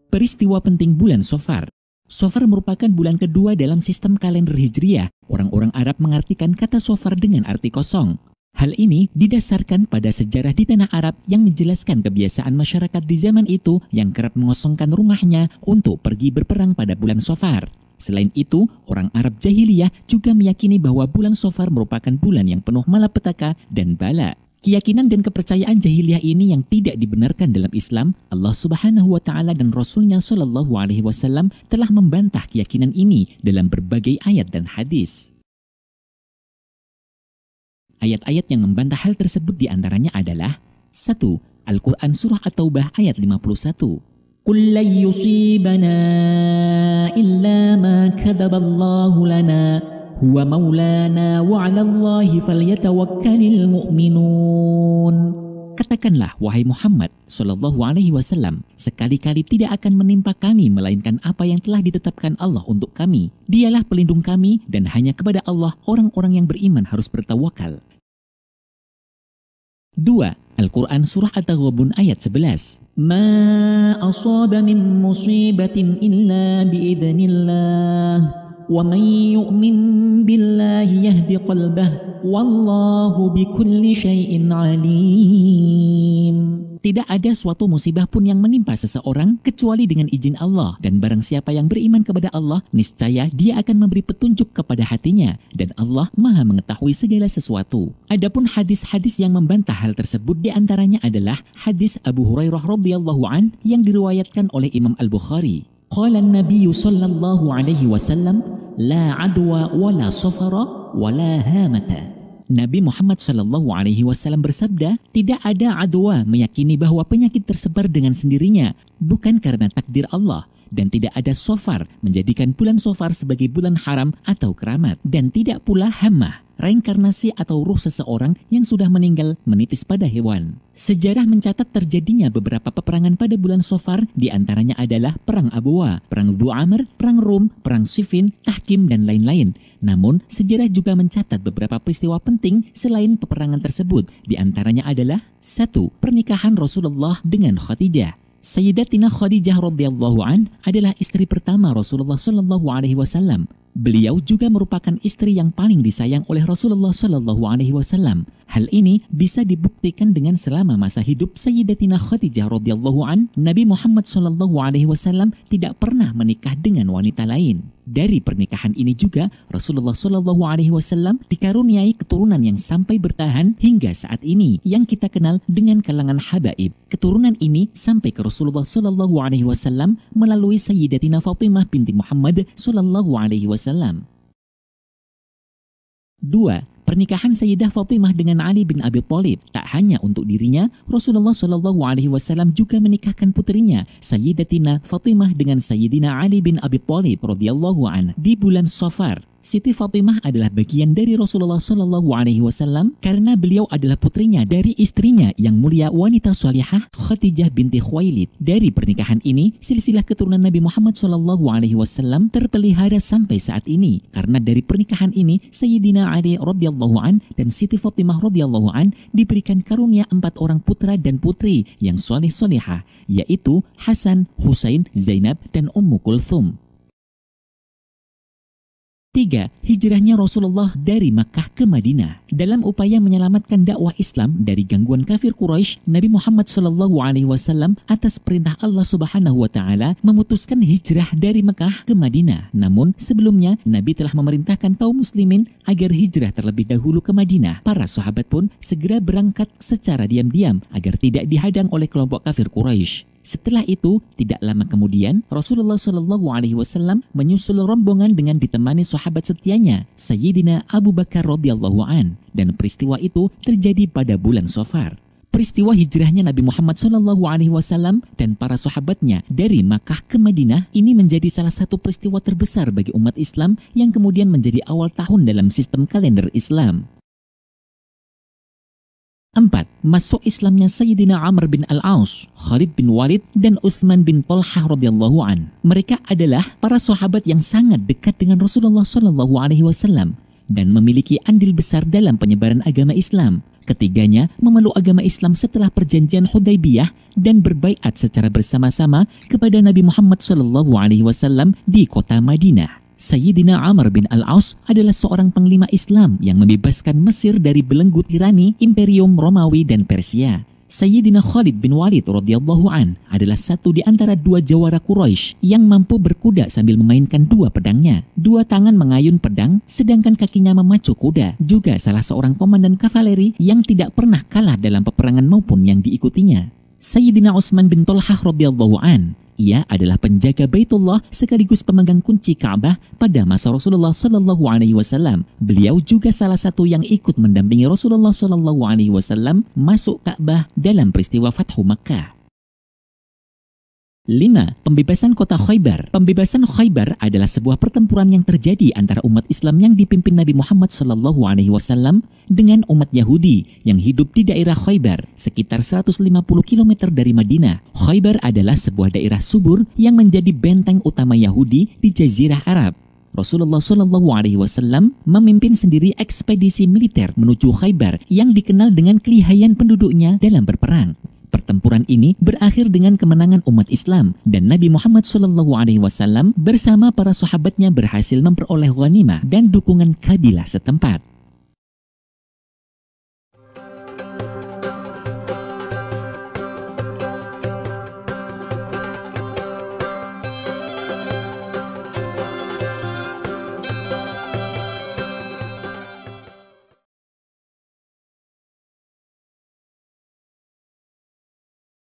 Peristiwa penting bulan Shafar. Shafar merupakan bulan kedua dalam sistem kalender Hijriyah. Orang-orang Arab mengartikan kata Shafar dengan arti kosong. Hal ini didasarkan pada sejarah di tanah Arab yang menjelaskan kebiasaan masyarakat di zaman itu yang kerap mengosongkan rumahnya untuk pergi berperang pada bulan Shafar. Selain itu, orang Arab jahiliyah juga meyakini bahwa bulan Shafar merupakan bulan yang penuh malapetaka dan bala. Keyakinan dan kepercayaan jahiliyah ini yang tidak dibenarkan dalam Islam, Allah Subhanahu wa Ta'ala dan Rasulnya Shallallahu Alaihi Wasallam telah membantah keyakinan ini dalam berbagai ayat dan hadis. Ayat-ayat yang membantah hal tersebut diantaranya adalah 1. Al-Quran Surah At-Taubah ayat 51. Qul lan yusibana illa ma kataballahu lana huwa maulana wa 'alallahi falyatawakkalul mu'minun. Katakanlah wahai Muhammad sallallahu alaihi wasallam, sekali-kali tidak akan menimpa kami melainkan apa yang telah ditetapkan Allah untuk kami. Dialah pelindung kami dan hanya kepada Allah orang-orang yang beriman harus bertawakal. 2. Al-Quran Surah At-Taghabun ayat 11. Ma asaba min musibatin illa biidznillah wa man yu'min billahi yahdi qalbah wallahu bikulli syai'in alim. Tidak ada suatu musibah pun yang menimpa seseorang kecuali dengan izin Allah, dan barang siapa yang beriman kepada Allah, niscaya dia akan memberi petunjuk kepada hatinya, dan Allah Maha mengetahui segala sesuatu. Adapun hadis-hadis yang membantah hal tersebut diantaranya adalah hadis Abu Hurairah radhiyallahu an yang diriwayatkan oleh Imam Al-Bukhari. Qala an-nabiy sallallahu alaihi wasallam la adwa wala safara wala hamata. Nabi Muhammad Shallallahu Alaihi Wasallam bersabda, tidak ada adwa meyakini bahwa penyakit tersebar dengan sendirinya, bukan karena takdir Allah, dan tidak ada sofar menjadikan bulan Shafar sebagai bulan haram atau keramat, dan tidak pula hammah, reinkarnasi atau ruh seseorang yang sudah meninggal menitis pada hewan. Sejarah mencatat terjadinya beberapa peperangan pada bulan Shafar, diantaranya adalah Perang Abwa, Perang Dhu Amr, Perang Rum, Perang Siffin, Tahkim, dan lain-lain. Namun, sejarah juga mencatat beberapa peristiwa penting selain peperangan tersebut, diantaranya adalah 1. Pernikahan Rasulullah dengan Khadijah. Sayyidatina Khadijah radhiyallahu an adalah istri pertama Rasulullah sallallahu alaihi wasallam. Beliau juga merupakan istri yang paling disayang oleh Rasulullah sallallahu alaihi wasallam. Hal ini bisa dibuktikan dengan selama masa hidup Sayyidatina Khadijah radhiyallahu an, Nabi Muhammad sallallahu alaihi wasallam tidak pernah menikah dengan wanita lain. Dari pernikahan ini juga Rasulullah sallallahu alaihi wasallam dikaruniai keturunan yang sampai bertahan hingga saat ini yang kita kenal dengan kalangan habaib. Keturunan ini sampai ke Rasulullah sallallahu alaihi wasallam melalui Sayyidatina Fatimah binti Muhammad sallallahu alaihi wasallam. 2. Pernikahan Sayyidah Fatimah dengan Ali bin Abi Thalib. Tak hanya untuk dirinya, Rasulullah Shallallahu Alaihi Wasallam juga menikahkan putrinya Sayyidatina Fatimah dengan Sayyidina Ali bin Abi Thalib radhiyallahu an di bulan Shafar. Siti Fatimah adalah bagian dari Rasulullah Shallallahu Alaihi Wasallam karena beliau adalah putrinya dari istrinya yang mulia wanita salihah Khadijah binti Khuwailid. Dari pernikahan ini, silsilah keturunan Nabi Muhammad Shallallahu Alaihi Wasallam terpelihara sampai saat ini. Karena dari pernikahan ini, Sayyidina Ali radhiyallahu an dan Siti Fatimah radhiyallahu an diberikan karunia 4 orang putra dan putri yang salih-salihah, yaitu Hasan, Husain, Zainab, dan Ummu Kulthum. 3. Hijrahnya Rasulullah dari Makkah ke Madinah. Dalam upaya menyelamatkan dakwah Islam dari gangguan kafir Quraisy, Nabi Muhammad SAW atas perintah Allah Subhanahu wa Ta'ala memutuskan hijrah dari Makkah ke Madinah. Namun sebelumnya Nabi telah memerintahkan kaum muslimin agar hijrah terlebih dahulu ke Madinah. Para sahabat pun segera berangkat secara diam-diam agar tidak dihadang oleh kelompok kafir Quraisy. Setelah itu, tidak lama kemudian, Rasulullah Shallallahu Alaihi Wasallam menyusul rombongan dengan ditemani sahabat setianya, Sayyidina Abu Bakar radhiyallahu an, dan peristiwa itu terjadi pada bulan Shafar. Peristiwa hijrahnya Nabi Muhammad Shallallahu Alaihi Wasallam dan para sahabatnya dari Makkah ke Madinah ini menjadi salah satu peristiwa terbesar bagi umat Islam yang kemudian menjadi awal tahun dalam sistem kalender Islam. 4. Masuk Islamnya Sayyidina Amr bin Al-Aus, Khalid bin Walid, dan Utsman bin Talhah radhiyallahu an. Mereka adalah para sahabat yang sangat dekat dengan Rasulullah Shallallahu Alaihi Wasallam dan memiliki andil besar dalam penyebaran agama Islam. Ketiganya memeluk agama Islam setelah perjanjian Hudaybiyah dan berbaiat secara bersama-sama kepada Nabi Muhammad SAW di kota Madinah. Sayyidina Amr bin Al-As adalah seorang panglima Islam yang membebaskan Mesir dari belenggu tirani Imperium Romawi dan Persia. Sayyidina Khalid bin Walid radhiyallahu an adalah satu di antara dua jawara Quraisy yang mampu berkuda sambil memainkan dua pedangnya. Dua tangan mengayun pedang, sedangkan kakinya memacu kuda. Juga salah seorang komandan kavaleri yang tidak pernah kalah dalam peperangan maupun yang diikutinya. Sayyidina Utsman bin Thalhah radhiyallahu an, ia adalah penjaga Baitullah sekaligus pemegang kunci Ka'bah pada masa Rasulullah Shallallahu Alaihi Wasallam. Beliau juga salah satu yang ikut mendampingi Rasulullah Shallallahu Alaihi Wasallam masuk Ka'bah dalam peristiwa Fathu Makkah. 5. Pembebasan kota Khaybar. Pembebasan Khaybar adalah sebuah pertempuran yang terjadi antara umat Islam yang dipimpin Nabi Muhammad SAW dengan umat Yahudi yang hidup di daerah Khaybar, sekitar 150 km dari Madinah. Khaybar adalah sebuah daerah subur yang menjadi benteng utama Yahudi di Jazirah Arab. Rasulullah SAW memimpin sendiri ekspedisi militer menuju Khaybar yang dikenal dengan kelihayan penduduknya dalam berperang. Pertempuran ini berakhir dengan kemenangan umat Islam dan Nabi Muhammad SAW bersama para sahabatnya berhasil memperoleh ghanimah dan dukungan kabilah setempat.